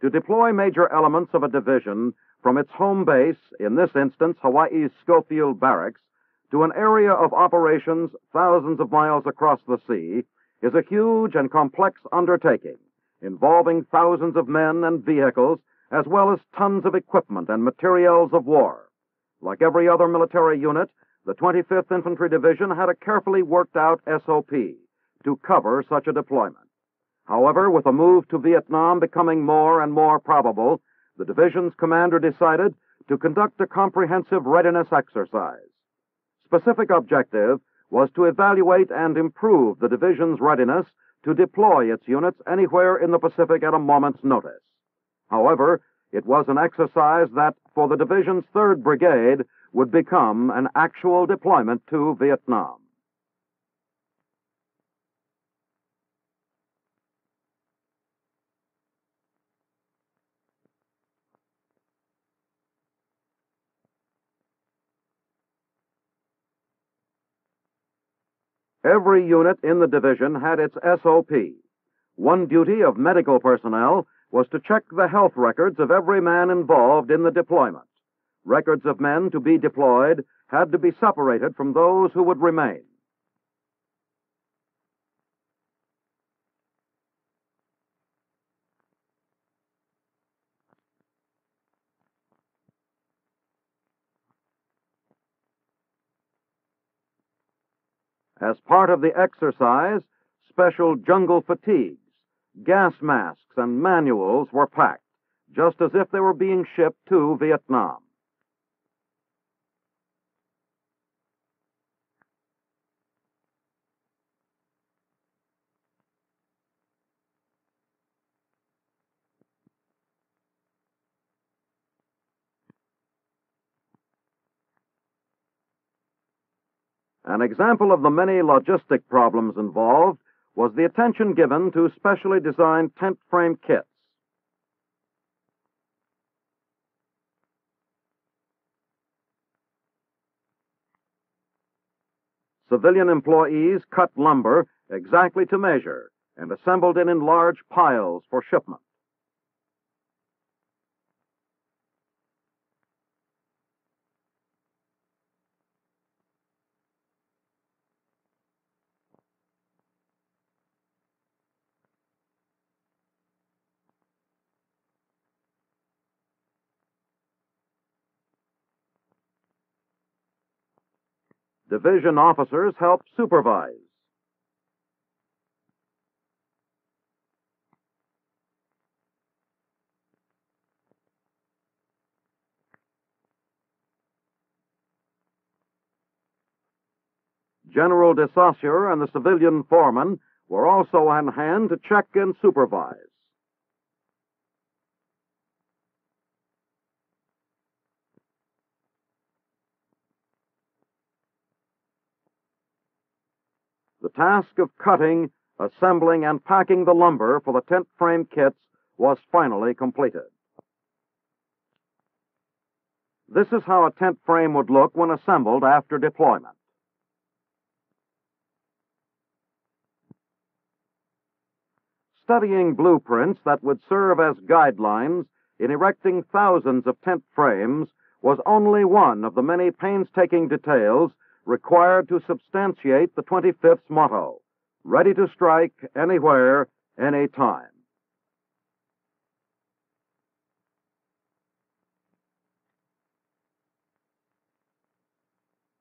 to deploy major elements of a division from its home base, in this instance Hawaii's Schofield Barracks, to an area of operations thousands of miles across the sea is a huge and complex undertaking involving thousands of men and vehicles as well as tons of equipment and materials of war. Like every other military unit, the 25th Infantry Division had a carefully worked out SOP to cover such a deployment. However, with the move to Vietnam becoming more and more probable, the division's commander decided to conduct a comprehensive readiness exercise. Specific objective was to evaluate and improve the division's readiness to deploy its units anywhere in the Pacific at a moment's notice. However, it was an exercise that, for the division's 3rd Brigade, would become an actual deployment to Vietnam. Every unit in the division had its SOP. One duty of medical personnel was to check the health records of every man involved in the deployment. Records of men to be deployed had to be separated from those who would remain. As part of the exercise, special jungle fatigues, gas masks, and manuals were packed, just as if they were being shipped to Vietnam. An example of the many logistic problems involved was the attention given to specially designed tent frame kits. Civilian employees cut lumber exactly to measure and assembled it in large piles for shipment. Division officers helped supervise. General de Saussure and the civilian foreman were also on hand to check and supervise. The task of cutting, assembling, and packing the lumber for the tent frame kits was finally completed. This is how a tent frame would look when assembled after deployment. Studying blueprints that would serve as guidelines in erecting thousands of tent frames was only one of the many painstaking details required to substantiate the 25th's motto, ready to strike anywhere, anytime.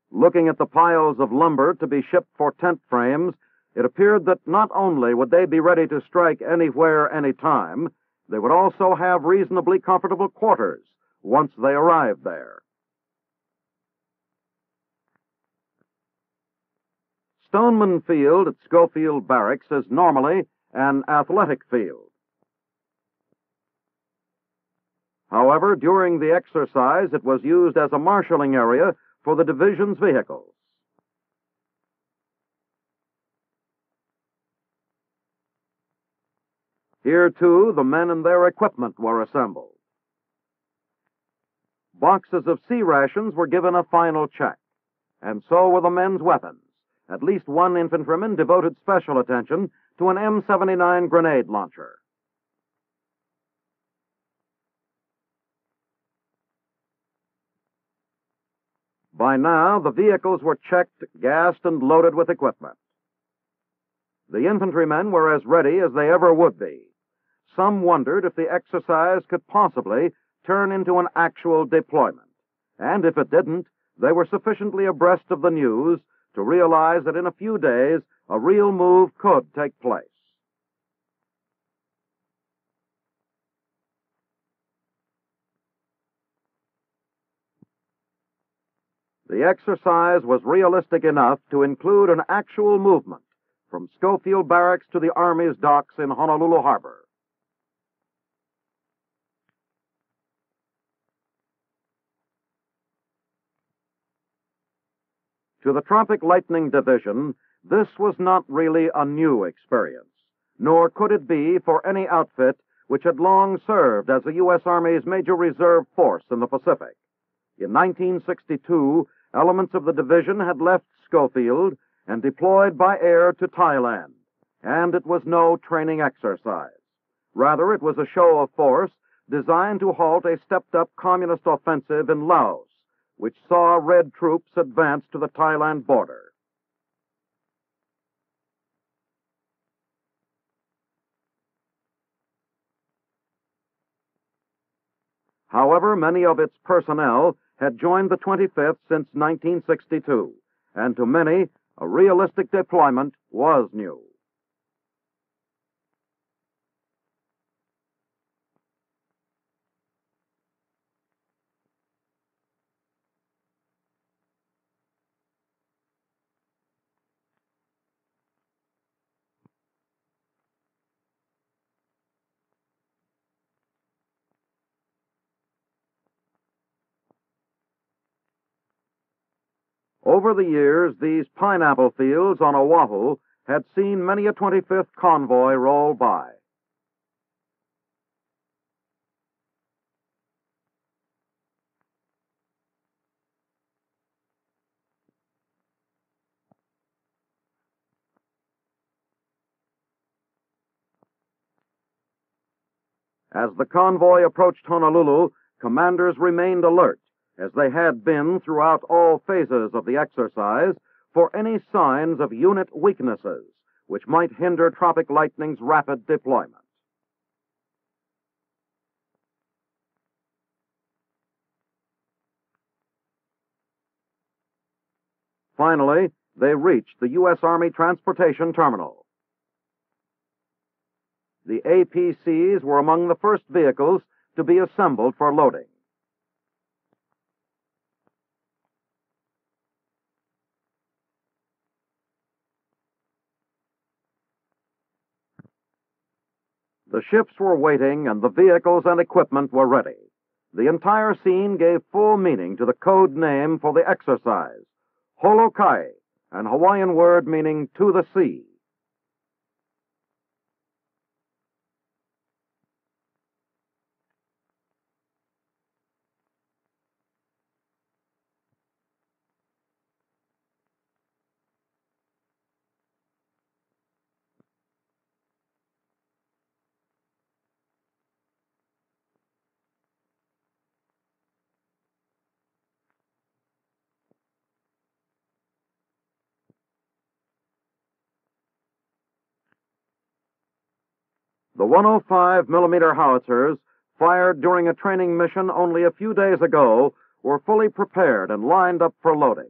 Looking at the piles of lumber to be shipped for tent frames, it appeared that not only would they be ready to strike anywhere, anytime, they would also have reasonably comfortable quarters once they arrived there. Stoneman Field at Schofield Barracks is normally an athletic field. However, during the exercise, it was used as a marshaling area for the division's vehicles. Here, too, the men and their equipment were assembled. Boxes of sea rations were given a final check, and so were the men's weapons. At least one infantryman devoted special attention to an M79 grenade launcher. By now, the vehicles were checked, gassed, and loaded with equipment. The infantrymen were as ready as they ever would be. Some wondered if the exercise could possibly turn into an actual deployment. And if it didn't, they were sufficiently abreast of the news to realize that in a few days a real move could take place. The exercise was realistic enough to include an actual movement from Schofield Barracks to the Army's docks in Honolulu Harbor. To the Tropic Lightning Division, this was not really a new experience, nor could it be for any outfit which had long served as the U.S. Army's major reserve force in the Pacific. In 1962, elements of the division had left Schofield and deployed by air to Thailand, and it was no training exercise. Rather, it was a show of force designed to halt a stepped-up communist offensive in Laos, which saw Red troops advance to the Thailand border. However, many of its personnel had joined the 25th since 1962, and to many, a realistic deployment was new. Over the years, these pineapple fields on Oahu had seen many a 25th convoy roll by. As the convoy approached Honolulu, commanders remained alert, as they had been throughout all phases of the exercise, for any signs of unit weaknesses which might hinder Tropic Lightning's rapid deployment. Finally, they reached the U.S. Army Transportation Terminal. The APCs were among the first vehicles to be assembled for loading. The ships were waiting and the vehicles and equipment were ready. The entire scene gave full meaning to the code name for the exercise, Holokai, an Hawaiian word meaning to the sea. The 105 millimeter howitzers, fired during a training mission only a few days ago, were fully prepared and lined up for loading.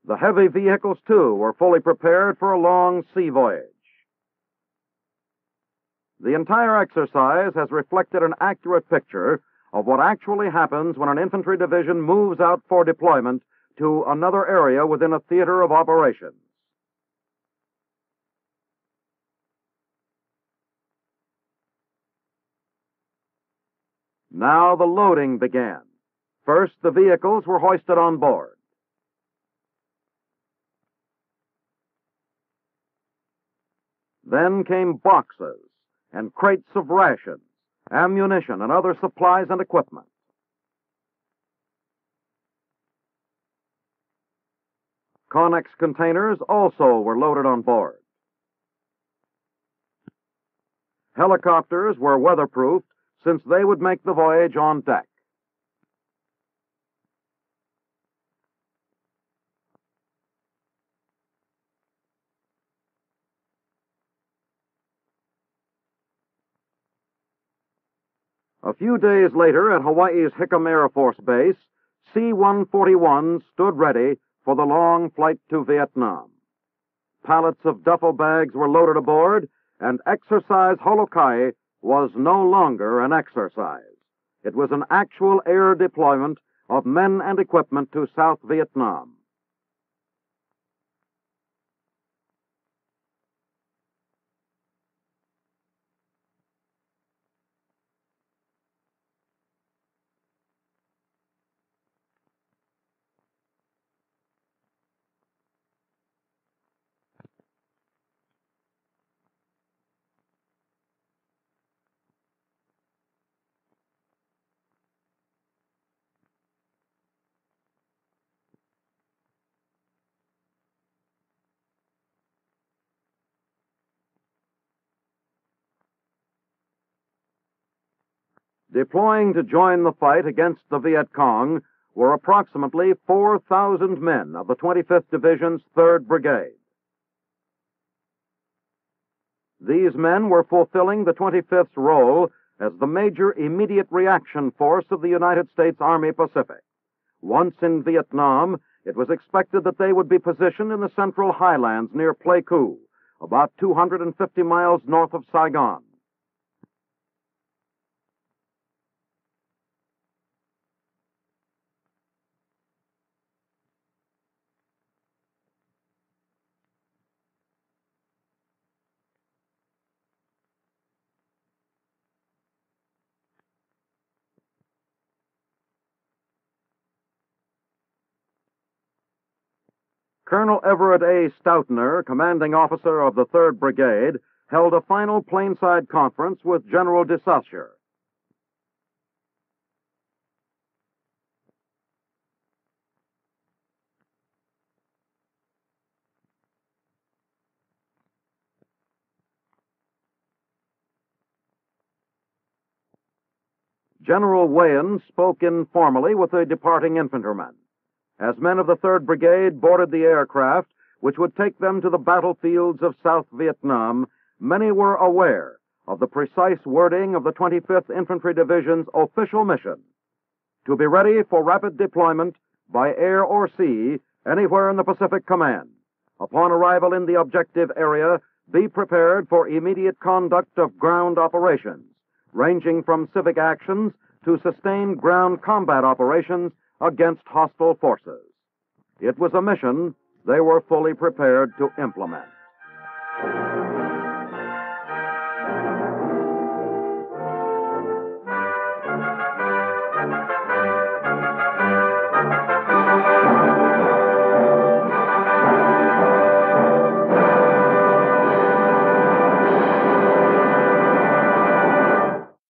The heavy vehicles, too, were fully prepared for a long sea voyage. The entire exercise has reflected an accurate picture of what actually happens when an infantry division moves out for deployment to another area within a theater of operations. Now the loading began. First, the vehicles were hoisted on board. Then came boxes and crates of rations, ammunition, and other supplies and equipment. Connex containers also were loaded on board. Helicopters were weatherproofed since they would make the voyage on deck. A few days later, at Hawaii's Hickam Air Force Base, C-141 stood ready for the long flight to Vietnam. Pallets of duffel bags were loaded aboard, and exercise Holokai was no longer an exercise. It was an actual air deployment of men and equipment to South Vietnam. Deploying to join the fight against the Viet Cong were approximately 4,000 men of the 25th Division's 3rd Brigade. These men were fulfilling the 25th's role as the major immediate reaction force of the United States Army Pacific. Once in Vietnam, it was expected that they would be positioned in the central highlands near Pleiku, about 250 miles north of Saigon. Colonel Everett A. Stoutner, commanding officer of the 3rd Brigade, held a final plainside conference with General de Saussure. General Weyand spoke informally with the departing infantrymen. As men of the 3rd Brigade boarded the aircraft which would take them to the battlefields of South Vietnam, many were aware of the precise wording of the 25th Infantry Division's official mission: to be ready for rapid deployment by air or sea anywhere in the Pacific Command. Upon arrival in the objective area, be prepared for immediate conduct of ground operations, ranging from civic actions to sustained ground combat operations against hostile forces. It was a mission they were fully prepared to implement.